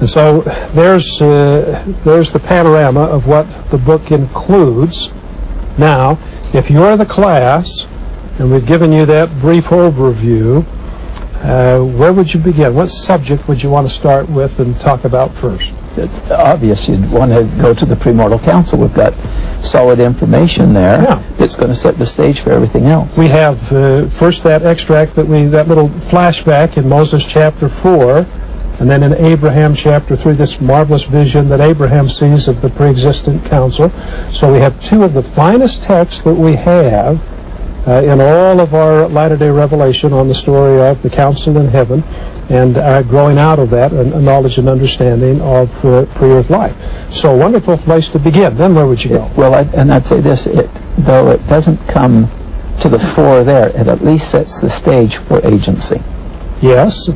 And so there's the panorama of what the book includes. Now, if you're the class, and we've given you that brief overview, where would you begin? What subject would you want to start with and talk about first? It's obvious you'd want to go to the premortal council. We've got solid information there that's going to set the stage for everything else. We have first that extract that little flashback in Moses chapter 4, and then in Abraham chapter 3, this marvelous vision that Abraham sees of the pre-existent council. So we have two of the finest texts that we have in all of our latter-day revelation on the story of the council in heaven, and growing out of that a knowledge and understanding of pre-earth life. So a wonderful place to begin. Then where would you go? Well, I'd say this, though it doesn't come to the fore there, it at least sets the stage for agency. Yes.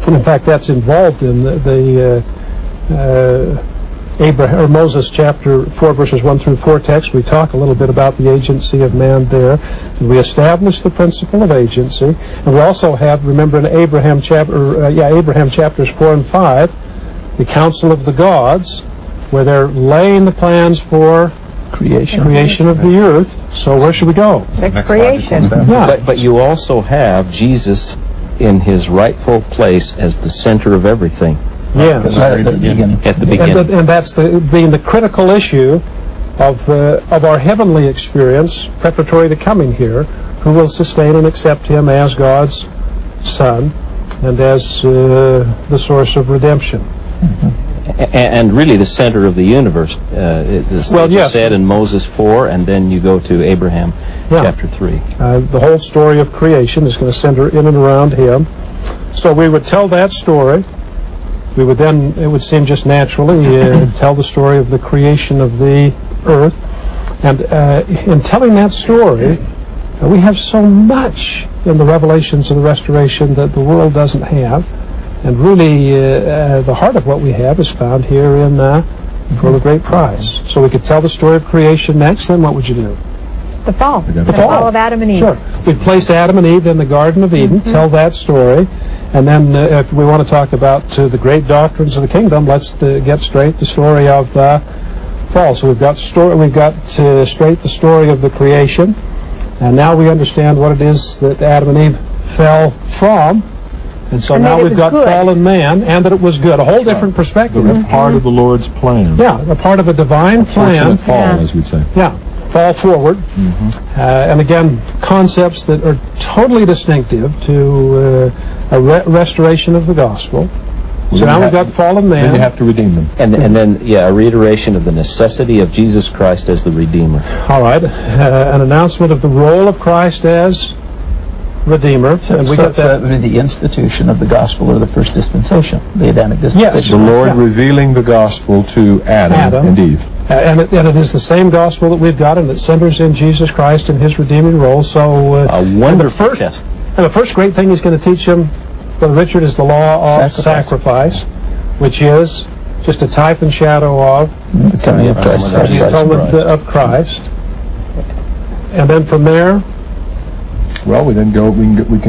In fact, that's involved in the Abraham or Moses chapter 4 verses 1 through 4 text. We talk a little bit about the agency of man there, and we establish the principle of agency. And we also have, remember, in Abraham chapters 4 and 5, the council of the gods, where they're laying the plans for creation of the earth. So where should we go? The creation. Yeah. But you also have Jesus in his rightful place as the center of everything. Yes. Right at the beginning. At the beginning. And that's being the critical issue of our heavenly experience preparatory to coming here, who will sustain and accept him as God's Son and as the source of redemption. Mm-hmm. And really the center of the universe. Yes. Said in Moses 4, and then you go to Abraham chapter 3. The whole story of creation is going to center in and around him. So we would tell that story. We would then, it would seem just naturally, tell the story of the creation of the earth. And in telling that story, we have so much in the revelations of the restoration that the world doesn't have. And really, the heart of what we have is found here in For the Great Prize. So we could tell the story of creation next, then what would you do? The fall. The fall of Adam and Eve. Sure. We place Adam and Eve in the Garden of Eden, tell that story, and then if we want to talk about the great doctrines of the kingdom, let's get straight the story of the fall. So we've got straight the story of the creation, and now we understand what it is that Adam and Eve fell from. And so now we've got fallen man, and that it was good. A whole different perspective. A part of the Lord's plan. Yeah, a part of a divine plan. Fortunate fall, as we'd say. Yeah, fall forward. And again, concepts that are totally distinctive to a restoration of the gospel. So now we've got fallen man. Then you have to redeem them. And then, a reiteration of the necessity of Jesus Christ as the Redeemer. All right, an announcement of the role of Christ as Redeemer. So, and we get that would be the institution of the gospel or the first dispensation, the Adamic dispensation. Yes, the Lord revealing the gospel to Adam and Eve. And it is the same gospel that we've got, and it centers in Jesus Christ and his redeeming role. So a wonderful test. And the first great thing he's going to teach him, Brother Richard, is the law of sacrifice, which is just a type and shadow of the coming of Christ. The atonement of Christ. And then from there, well, we can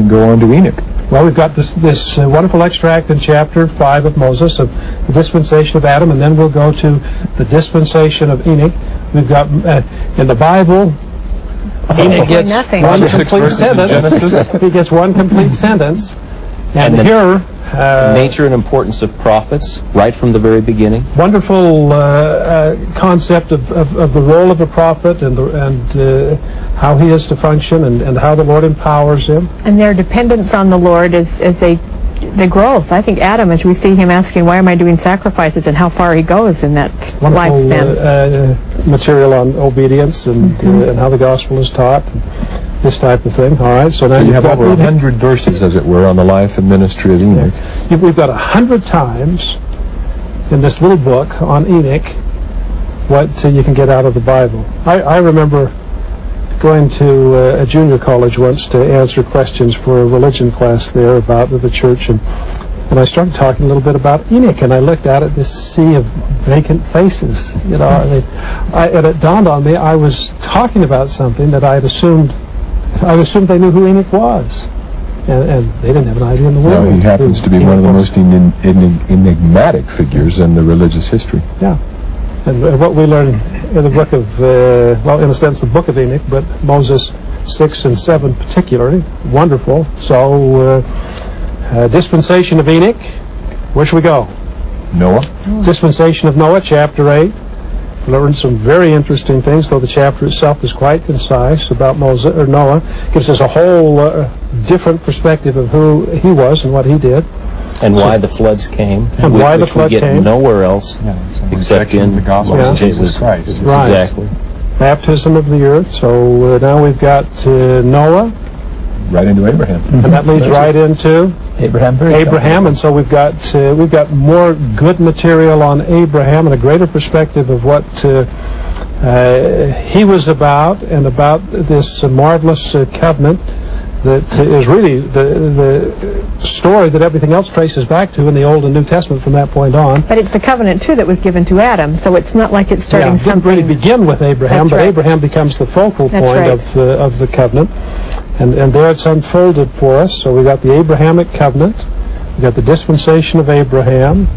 go on to Enoch. Well, we've got this wonderful extract in chapter 5 of Moses of the dispensation of Adam, and then we'll go to the dispensation of Enoch. We've got in the Bible, Enoch gets one complete sentence. He gets one complete sentence, and here nature and importance of prophets right from the very beginning. Wonderful concept of the role of a prophet and how he is to function and how the Lord empowers him. And their dependence on the Lord as they grow. I think Adam, as we see him asking, why am I doing sacrifices, and how far he goes in that lifespan. Material on obedience and how the gospel is taught. This type of thing. All right. So now you have over 100 verses, as it were, on the life and ministry of Enoch. We've got 100 times in this little book on Enoch what you can get out of the Bible. I remember going to a junior college once to answer questions for a religion class there about the church, and I started talking a little bit about Enoch, and I looked out at this sea of vacant faces. And it dawned on me I was talking about something that I assumed they knew who Enoch was. And they didn't have an idea in the world. No, he happens to be one of the most enigmatic figures in the religious history. Yeah. And what we learn in the book of, well, in a sense, the book of Enoch, but Moses 6 and 7 particularly, wonderful. So, dispensation of Enoch, where should we go? Noah. Dispensation of Noah, chapter 8. We learned some very interesting things, though the chapter itself is quite concise about Noah. Gives us a whole different perspective of who he was and what he did. And why the floods came. And why the flood came. We get nowhere else except in the gospel of Jesus Christ. Right. Exactly. Baptism of the earth. So now we've got Noah. Right into Abraham. And that leads right into Abraham. And so we've got more good material on Abraham and a greater perspective of what he was about, and about this marvelous covenant that is really the story that everything else traces back to in the Old and New Testament from that point on. But it's the covenant, too, that was given to Adam, so it's not like it's starting something... It didn't really begin with Abraham, That's but right. Abraham becomes the focal point That's of the covenant. And there it's unfolded for us. So we got the Abrahamic covenant, we got the dispensation of Abraham.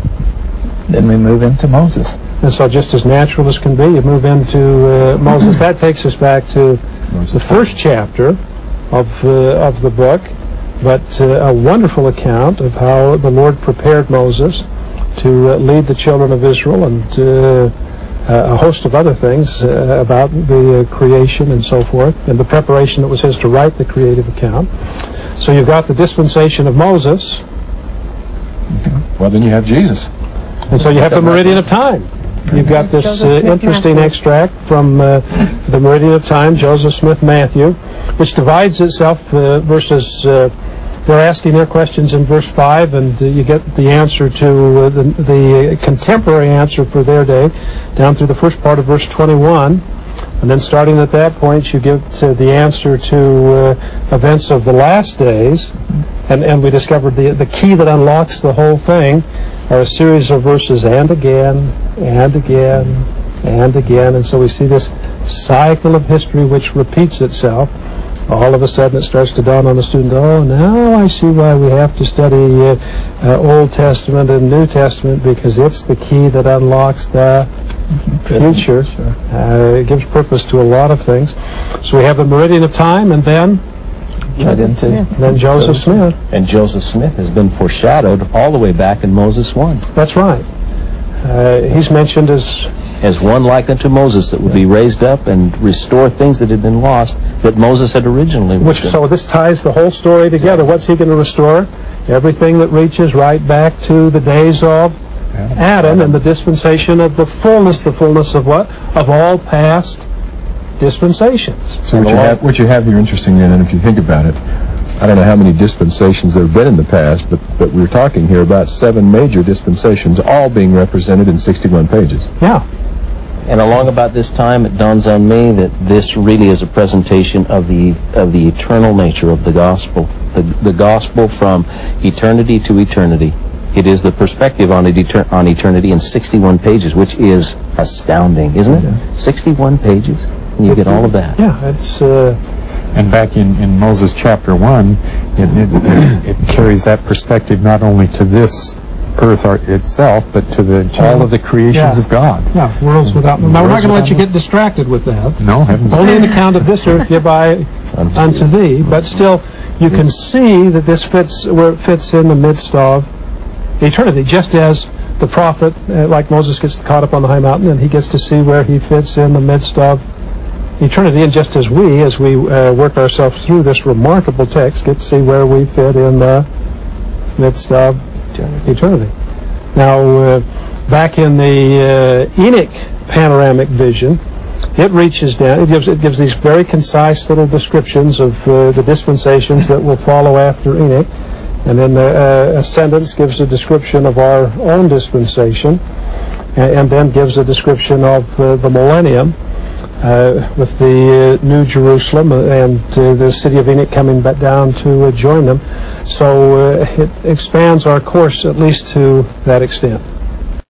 Then we move into Moses. And so just as natural as can be, you move into Moses. That takes us back to the first chapter of the book, but a wonderful account of how the Lord prepared Moses to lead the children of Israel, and a host of other things about the creation and so forth, and the preparation that was his to write the creative account. So you've got the dispensation of Moses. Well, then you have Jesus. And so you have the meridian of time. You've got this interesting extract from the meridian of time, Joseph Smith Matthew, which divides itself verses. They're asking their questions in verse 5, and you get the answer to the contemporary answer for their day, down through the first part of verse 21. And then starting at that point, you get the answer to events of the last days. And we discovered the key that unlocks the whole thing are a series of verses, and again, and again, and again. And so we see this cycle of history which repeats itself. All of a sudden it starts to dawn on the student, oh, now I see why we have to study Old Testament and New Testament, because it's the key that unlocks the future. It gives purpose to a lot of things. So we have the meridian of time, and then Joseph Smith. And Joseph Smith has been foreshadowed all the way back in Moses 1. That's right. He's mentioned as one like unto Moses that would be raised up and restore things that had been lost that Moses had originally So this ties the whole story together. What's he going to restore? Everything that reaches right back to the days of Adam and the dispensation of the fullness of what? Of all past dispensations. So what you have here interesting, and if you think about it, I don't know how many dispensations there have been in the past, but we're talking here about 7 major dispensations, all being represented in 61 pages. Yeah. And along about this time, it dawns on me that this really is a presentation of the eternal nature of the gospel. The gospel from eternity to eternity. It is the perspective on eternity in 61 pages, which is astounding, isn't it? Yeah. 61 pages, and you get all of that. Yeah, it's... And back in Moses chapter 1, it carries that perspective not only to this earth itself, but to all of the creations of God. Yeah, worlds without... Now, we're not going to let you get distracted with that. No, heavens. Only in account of this earth give I unto thee. But still, you can see that this fits where it fits in the midst of eternity, just as the prophet, like Moses, gets caught up on the high mountain, and he gets to see where he fits in the midst of eternity, and just as we work ourselves through this remarkable text, get to see where we fit in the midst of eternity. Now, back in the Enoch panoramic vision, it reaches down. It gives these very concise little descriptions of the dispensations that will follow after Enoch, and then Ascendance gives a description of our own dispensation, and then gives a description of the millennium. With the New Jerusalem and the city of Enoch coming back down to join them. So it expands our course at least to that extent.